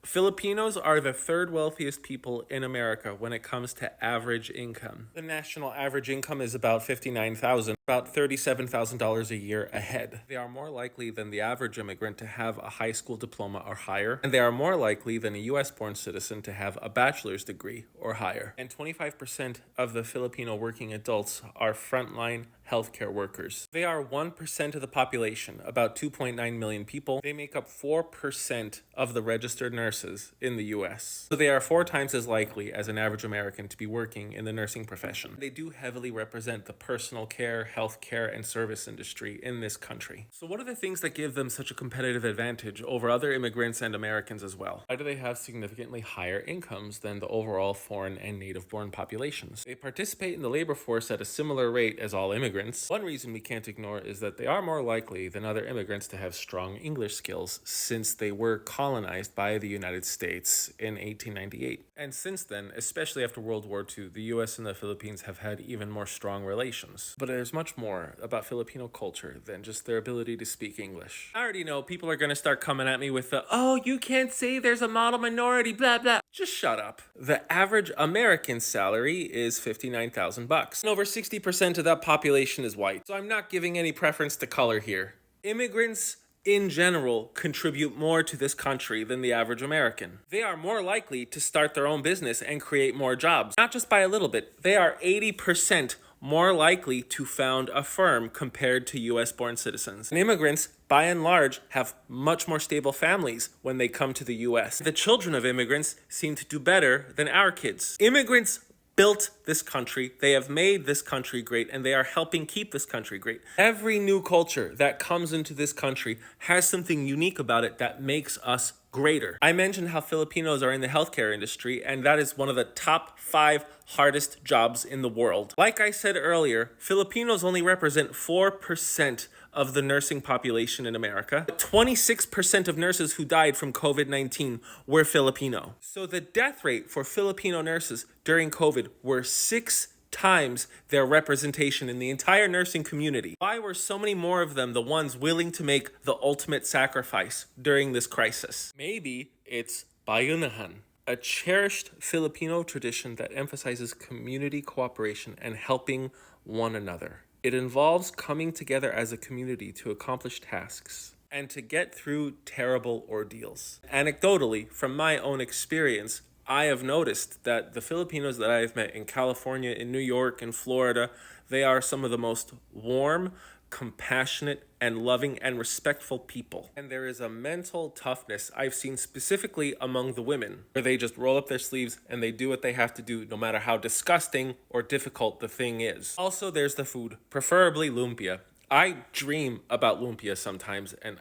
Filipinos are the third wealthiest people in America when it comes to average income. The national average income is about $59,000, about $37,000 a year ahead. They are more likely than the average immigrant to have a high school diploma or higher, and they are more likely than a US-born citizen to have a bachelor's degree or higher. And 25% of the Filipino working adults are frontline healthcare workers. They are 1% of the population, about 2.9 million people. They make up 4% of the registered nurses in the US. So they are 4 times as likely as an average American to be working in the nursing profession. They do heavily represent the personal care, healthcare, and service industry in this country. So what are the things that give them such a competitive advantage over other immigrants and Americans as well? Why do they have significantly higher incomes than the overall foreign and native-born populations? They participate in the labor force at a similar rate as all immigrants. One reason we can't ignore is that they are more likely than other immigrants to have strong English skills since they were colonized by the United States in 1898. And since then, especially after World War II, the US and the Philippines have had even more strong relations. But there's much more about Filipino culture than just their ability to speak English. I already know people are going to start coming at me with the, oh, you can't say there's a model minority, blah, blah. Just shut up. The average American salary is $59,000. And over 60% of that population is white. So I'm not giving any preference to color here. Immigrants in general contribute more to this country than the average American. They are more likely to start their own business and create more jobs. Not just by a little bit. They are 80% more likely to found a firm compared to US-born citizens. And immigrants, by and large, have much more stable families when they come to the US. The children of immigrants seem to do better than our kids. Immigrants built this country, they have made this country great, and they are helping keep this country great. Every new culture that comes into this country has something unique about it that makes us greater. I mentioned how Filipinos are in the healthcare industry, and that is one of the top 5 hardest jobs in the world. Like I said earlier, Filipinos only represent 4% of the nursing population in America. 26% of nurses who died from COVID-19 were Filipino. So the death rate for Filipino nurses during COVID were 6 times their representation in the entire nursing community. Why were so many more of them the ones willing to make the ultimate sacrifice during this crisis? Maybe it's bayunahan, a cherished Filipino tradition that emphasizes community cooperation and helping one another. It involves coming together as a community to accomplish tasks and to get through terrible ordeals. Anecdotally, from my own experience, I have noticed that the Filipinos that I have met in California, in New York, in Florida, they are some of the most warm, compassionate, and loving and respectful people. And there is a mental toughness I've seen specifically among the women, where they just roll up their sleeves and they do what they have to do, no matter how disgusting or difficult the thing is. Also, there's the food, preferably lumpia. I dream about lumpia sometimes, and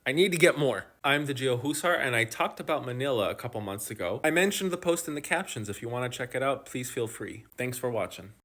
I need to get more. I'm the Geo Husar, and I talked about Manila a couple months ago. I mentioned the post in the captions. If you want to check it out, please feel free. Thanks for watching.